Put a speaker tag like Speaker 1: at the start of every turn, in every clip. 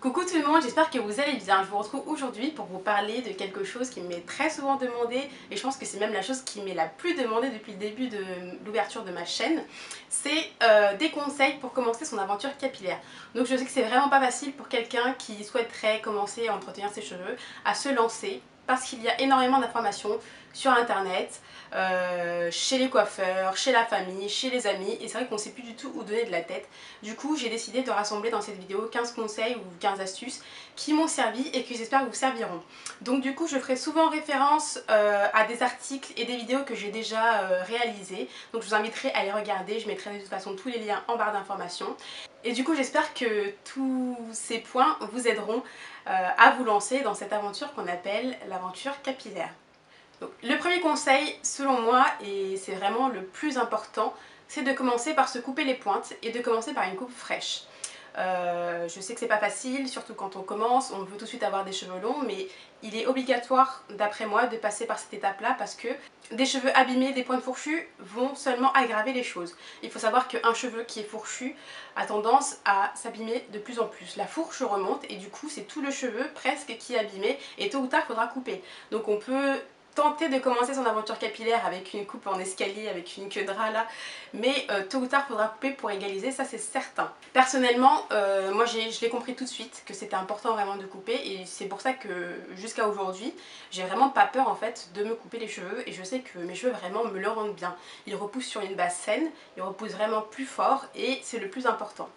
Speaker 1: Coucou tout le monde, j'espère que vous allez bien. Je vous retrouve aujourd'hui pour vous parler de quelque chose qui m'est très souvent demandé et je pense que c'est même la chose qui m'est la plus demandée depuis le début de l'ouverture de ma chaîne. C'est des conseils pour commencer son aventure capillaire. Donc je sais que c'est vraiment pas facile pour quelqu'un qui souhaiterait commencer à entretenir ses cheveux à se lancer parce qu'il y a énormément d'informations sur internet, chez les coiffeurs, chez la famille, chez les amis, et c'est vrai qu'on ne sait plus du tout où donner de la tête. Du coup j'ai décidé de rassembler dans cette vidéo 15 conseils ou 15 astuces qui m'ont servi et que j'espère vous serviront. Donc du coup je ferai souvent référence à des articles et des vidéos que j'ai déjà réalisées, donc je vous inviterai à les regarder, je mettrai de toute façon tous les liens en barre d'informations. Et du coup j'espère que tous ces points vous aideront à vous lancer dans cette aventure qu'on appelle l'aventure capillaire. Donc, le premier conseil selon moi, et c'est vraiment le plus important, c'est de commencer par se couper les pointes et de commencer par une coupe fraîche. Je sais que c'est pas facile, surtout quand on commence, on veut tout de suite avoir des cheveux longs, mais il est obligatoire d'après moi de passer par cette étape là parce que des cheveux abîmés, des pointes fourchues vont seulement aggraver les choses. Il faut savoir qu'un cheveu qui est fourchu a tendance à s'abîmer de plus en plus. La fourche remonte et du coup c'est tout le cheveu presque qui est abîmé et tôt ou tard il faudra couper. Donc on peut tenter de commencer son aventure capillaire avec une coupe en escalier, avec une queue de rat là, mais tôt ou tard il faudra couper pour égaliser, ça c'est certain. Personnellement, moi je l'ai compris tout de suite que c'était important vraiment de couper et c'est pour ça que jusqu'à aujourd'hui, j'ai vraiment pas peur en fait de me couper les cheveux et je sais que mes cheveux vraiment me le rendent bien. Ils repoussent sur une base saine, ils repoussent vraiment plus fort et c'est le plus important.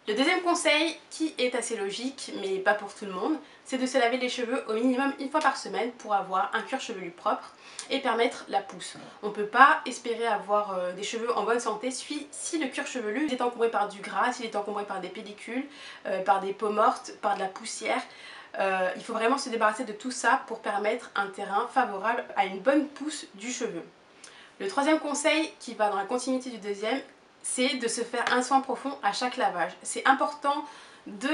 Speaker 1: Le deuxième conseil, qui est assez logique mais pas pour tout le monde, c'est de se laver les cheveux au minimum une fois par semaine pour avoir un cuir chevelu propre et permettre la pousse. On ne peut pas espérer avoir des cheveux en bonne santé si le cuir chevelu est encombré par du gras, s'il est encombré par des pellicules, par des peaux mortes, par de la poussière. Il faut vraiment se débarrasser de tout ça pour permettre un terrain favorable à une bonne pousse du cheveu. Le troisième conseil, qui va dans la continuité du deuxième, c'est de se faire un soin profond à chaque lavage. C'est important de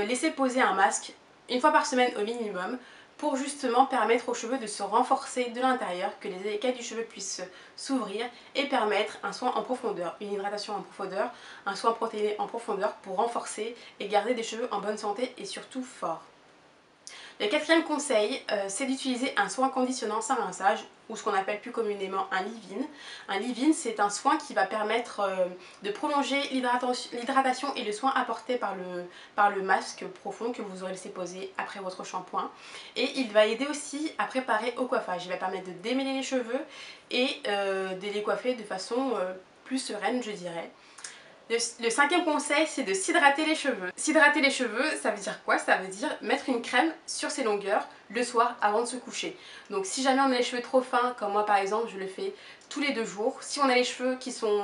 Speaker 1: laisser poser un masque une fois par semaine au minimum pour justement permettre aux cheveux de se renforcer de l'intérieur, que les écailles du cheveu puissent s'ouvrir et permettre un soin en profondeur, une hydratation en profondeur, un soin protéiné en profondeur pour renforcer et garder des cheveux en bonne santé et surtout forts. Le quatrième conseil, c'est d'utiliser un soin conditionnant sans rinçage ou ce qu'on appelle plus communément un leave-in. Un leave-in, c'est un soin qui va permettre de prolonger l'hydratation et le soin apporté par le masque profond que vous aurez laissé poser après votre shampoing. Et il va aider aussi à préparer au coiffage. Il va permettre de démêler les cheveux et de les coiffer de façon plus sereine, je dirais. Le cinquième conseil, c'est de s'hydrater les cheveux. S'hydrater les cheveux, ça veut dire quoi? Ça veut dire mettre une crème sur ses longueurs le soir avant de se coucher. Donc si jamais on a les cheveux trop fins, comme moi par exemple, je le fais tous les 2 jours. Si on a les cheveux qui sont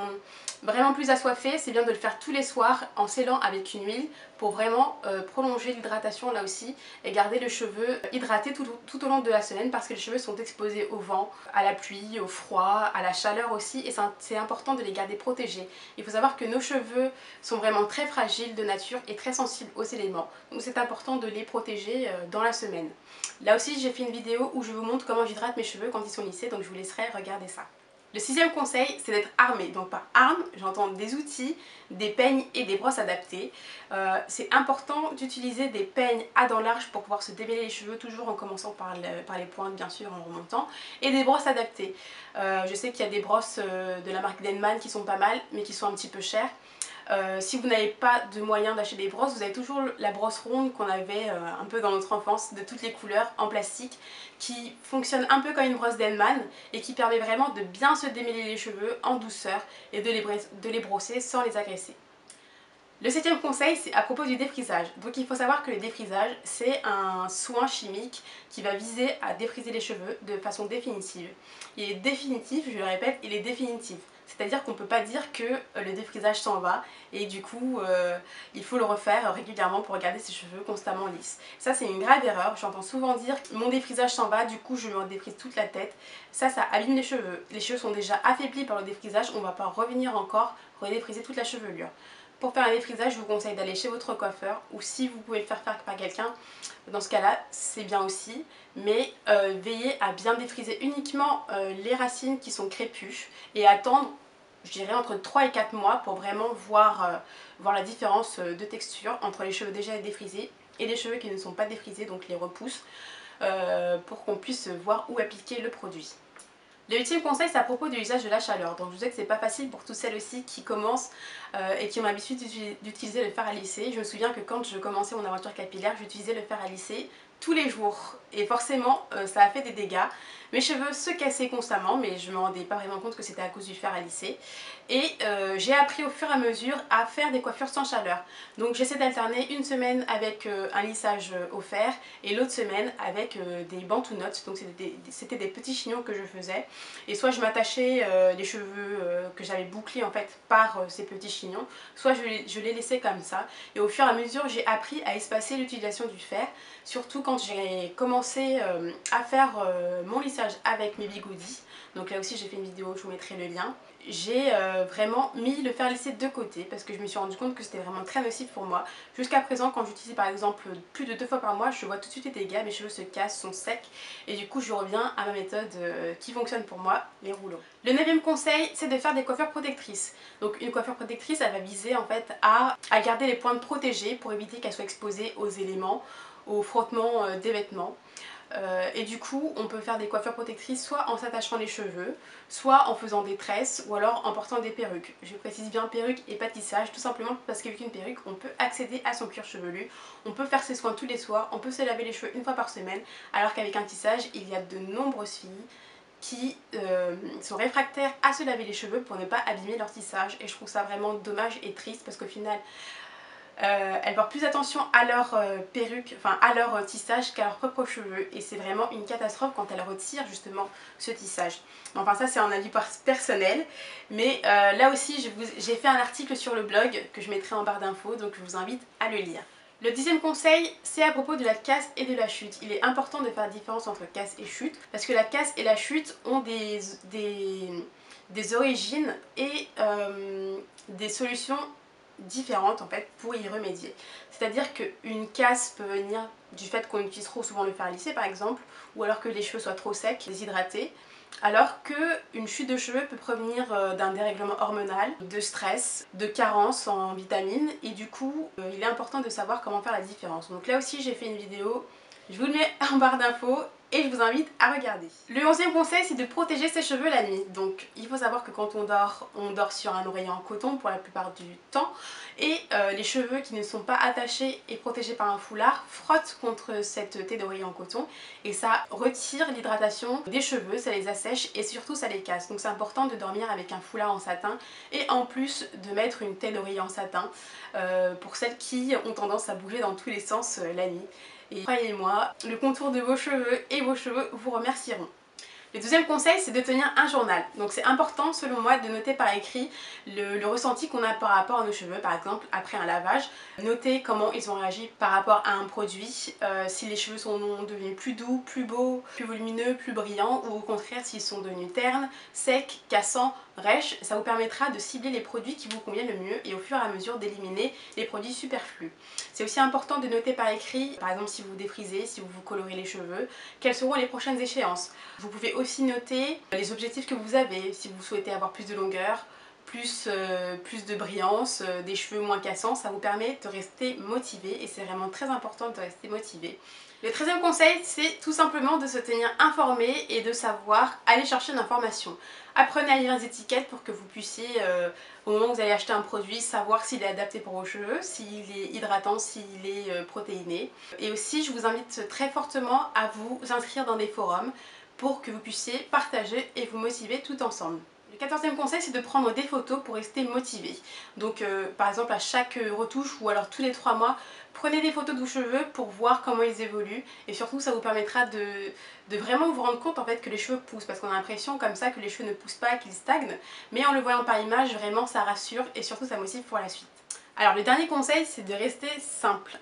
Speaker 1: vraiment plus assoiffés, c'est bien de le faire tous les soirs en scellant avec une huile pour vraiment prolonger l'hydratation là aussi et garder le cheveu hydraté tout au long de la semaine parce que les cheveux sont exposés au vent, à la pluie, au froid, à la chaleur aussi et c'est important de les garder protégés. Il faut savoir que nos cheveux sont vraiment très fragiles de nature et très sensibles aux éléments, donc c'est important de les protéger dans la semaine. Là aussi j'ai fait une vidéo où je vous montre comment j'hydrate mes cheveux quand ils sont lissés, donc je vous laisserai regarder ça. Le sixième conseil, c'est d'être armé. Donc par arme, j'entends des outils, des peignes et des brosses adaptées. C'est important d'utiliser des peignes à dents larges pour pouvoir se démêler les cheveux, toujours en commençant par les pointes bien sûr, en remontant, et des brosses adaptées. Je sais qu'il y a des brosses de la marque Denman qui sont pas mal, mais qui sont un petit peu chères. Si vous n'avez pas de moyen d'acheter des brosses, vous avez toujours la brosse ronde qu'on avait un peu dans notre enfance, de toutes les couleurs, en plastique, qui fonctionne un peu comme une brosse Denman et qui permet vraiment de bien se démêler les cheveux en douceur et de les brosser sans les agresser. Le septième conseil, c'est à propos du défrisage. Donc il faut savoir que le défrisage, c'est un soin chimique qui va viser à défriser les cheveux de façon définitive. Il est définitif, je le répète, il est définitif. C'est-à-dire qu'on ne peut pas dire que le défrisage s'en va et du coup il faut le refaire régulièrement pour garder ses cheveux constamment lisses. Ça c'est une grave erreur, j'entends souvent dire mon défrisage s'en va, du coup je me défrise toute la tête. Ça abîme les cheveux. Les cheveux sont déjà affaiblis par le défrisage, on ne va pas revenir encore redéfriser toute la chevelure. Pour faire un défrisage, je vous conseille d'aller chez votre coiffeur ou si vous pouvez le faire par quelqu'un, dans ce cas-là, c'est bien aussi. Mais veillez à bien défriser uniquement les racines qui sont crépues et attendre je dirais entre 3 et 4 mois pour vraiment voir la différence de texture entre les cheveux déjà défrisés et les cheveux qui ne sont pas défrisés, donc les repousses, pour qu'on puisse voir où appliquer le produit. Le 8e conseil, c'est à propos de l'usage de la chaleur. Donc je vous disais que c'est pas facile pour toutes celles aussi qui commencent et qui ont l'habitude d'utiliser le fer à lisser. Je me souviens que quand je commençais mon aventure capillaire, j'utilisais le fer à lisser tous les jours et forcément ça a fait des dégâts. Mes cheveux se cassaient constamment, mais je ne me rendais pas vraiment compte que c'était à cause du fer à lisser. Et j'ai appris au fur et à mesure à faire des coiffures sans chaleur. Donc j'essaie d'alterner une semaine avec un lissage au fer et l'autre semaine avec des bantu knots. Donc c'était des petits chignons que je faisais. Et soit je m'attachais les cheveux que j'avais bouclés en fait par ces petits chignons, soit je les laissais comme ça. Et au fur et à mesure, j'ai appris à espacer l'utilisation du fer. Surtout quand j'ai commencé à faire mon lissage avec mes bigoudis. Donc là aussi j'ai fait une vidéo, je vous mettrai le lien. J'ai vraiment mis le fer lissé de côté parce que je me suis rendu compte que c'était vraiment très nocif pour moi. Jusqu'à présent, quand j'utilise par exemple plus de 2 fois par mois, je vois tout de suite les dégâts, mes cheveux se cassent, sont secs et du coup je reviens à ma méthode qui fonctionne pour moi, les rouleaux. Le 9e conseil, c'est de faire des coiffures protectrices. Donc une coiffure protectrice, elle va viser en fait à garder les pointes protégées pour éviter qu'elles soient exposées aux éléments, au frottement des vêtements. Et du coup on peut faire des coiffures protectrices soit en s'attachant les cheveux, soit en faisant des tresses ou alors en portant des perruques. Je précise bien perruque et pas tissage, tout simplement parce qu'avec une perruque on peut accéder à son cuir chevelu, on peut faire ses soins tous les soirs, on peut se laver les cheveux une fois par semaine, alors qu'avec un tissage il y a de nombreuses filles qui sont réfractaires à se laver les cheveux pour ne pas abîmer leur tissage, et je trouve ça vraiment dommage et triste parce qu'au final elles portent plus attention à leur perruque, enfin à leur tissage qu'à leurs propres cheveux, et c'est vraiment une catastrophe quand elles retirent justement ce tissage. Enfin ça c'est un avis personnel, mais là aussi j'ai fait un article sur le blog que je mettrai en barre d'infos, donc je vous invite à le lire. Le 10e conseil, c'est à propos de la casse et de la chute. Il est important de faire la différence entre casse et chute, parce que la casse et la chute ont des origines et des solutions différentes en fait pour y remédier. C'est-à-dire qu'une casse peut venir du fait qu'on utilise trop souvent le fer à lisser par exemple, ou alors que les cheveux soient trop secs, déshydratés, alors qu'une chute de cheveux peut provenir d'un dérèglement hormonal, de stress, de carence en vitamines, et du coup il est important de savoir comment faire la différence. Donc là aussi j'ai fait une vidéo, je vous le mets en barre d'infos et je vous invite à regarder. Le 11e conseil, c'est de protéger ses cheveux la nuit. Donc il faut savoir que quand on dort sur un oreiller en coton pour la plupart du temps, et les cheveux qui ne sont pas attachés et protégés par un foulard frottent contre cette taie d'oreiller en coton et ça retire l'hydratation des cheveux, ça les assèche et surtout ça les casse. Donc c'est important de dormir avec un foulard en satin et en plus de mettre une taie d'oreiller en satin pour celles qui ont tendance à bouger dans tous les sens la nuit. Et croyez-moi, le contour de vos cheveux et vos cheveux vous remercieront. Le 12e conseil, c'est de tenir un journal. Donc c'est important selon moi de noter par écrit le ressenti qu'on a par rapport à nos cheveux, par exemple après un lavage. Noter comment ils ont réagi par rapport à un produit, si les cheveux sont devenus plus doux, plus beaux, plus volumineux, plus brillants, ou au contraire s'ils sont devenus ternes, secs, cassants, rêches. Ça vous permettra de cibler les produits qui vous conviennent le mieux et au fur et à mesure d'éliminer les produits superflus. C'est aussi important de noter par écrit, par exemple si vous défrisez, si vous vous colorez les cheveux, quelles seront les prochaines échéances. Vous pouvez aussi noter les objectifs que vous avez, si vous souhaitez avoir plus de longueur, plus de brillance, des cheveux moins cassants, ça vous permet de rester motivé et c'est vraiment très important de rester motivé. Le 13e conseil, c'est tout simplement de se tenir informé et de savoir aller chercher l'information. Apprenez à lire les étiquettes pour que vous puissiez, au moment où vous allez acheter un produit, savoir s'il est adapté pour vos cheveux, s'il est hydratant, s'il est protéiné. Et aussi, je vous invite très fortement à vous inscrire dans des forums pour que vous puissiez partager et vous motiver tout ensemble. Le 14e conseil, c'est de prendre des photos pour rester motivé. Donc par exemple à chaque retouche ou alors tous les 3 mois, prenez des photos de vos cheveux pour voir comment ils évoluent et surtout ça vous permettra de vraiment vous rendre compte en fait que les cheveux poussent, parce qu'on a l'impression comme ça que les cheveux ne poussent pas, qu'ils stagnent, mais en le voyant par image, vraiment ça rassure et surtout ça motive pour la suite. Alors le dernier conseil, c'est de rester simple.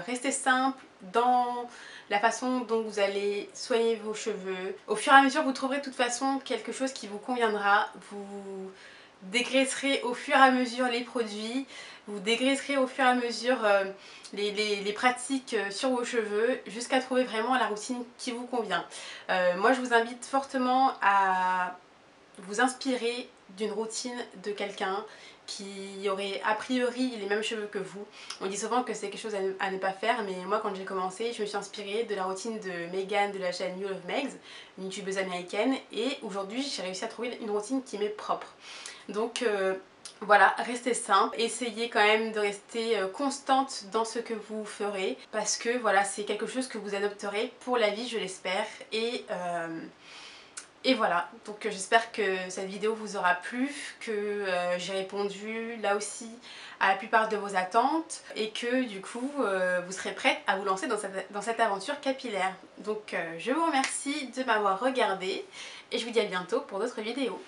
Speaker 1: Rester simple dans la façon dont vous allez soigner vos cheveux. Au fur et à mesure, vous trouverez de toute façon quelque chose qui vous conviendra. Vous dégraisserez au fur et à mesure les produits, vous dégraisserez au fur et à mesure les pratiques sur vos cheveux jusqu'à trouver vraiment la routine qui vous convient. Moi je vous invite fortement à vous inspirer d'une routine de quelqu'un qui aurait a priori les mêmes cheveux que vous. On dit souvent que c'est quelque chose à ne pas faire, mais moi quand j'ai commencé, je me suis inspirée de la routine de Megan de la chaîne You Love Megs, une youtubeuse américaine, et aujourd'hui j'ai réussi à trouver une routine qui m'est propre. Donc voilà, restez simple, essayez quand même de rester constante dans ce que vous ferez, parce que voilà, c'est quelque chose que vous adopterez pour la vie, je l'espère, et voilà, donc j'espère que cette vidéo vous aura plu, que j'ai répondu là aussi à la plupart de vos attentes et que du coup vous serez prête à vous lancer dans cette aventure capillaire. Donc je vous remercie de m'avoir regardé et je vous dis à bientôt pour d'autres vidéos.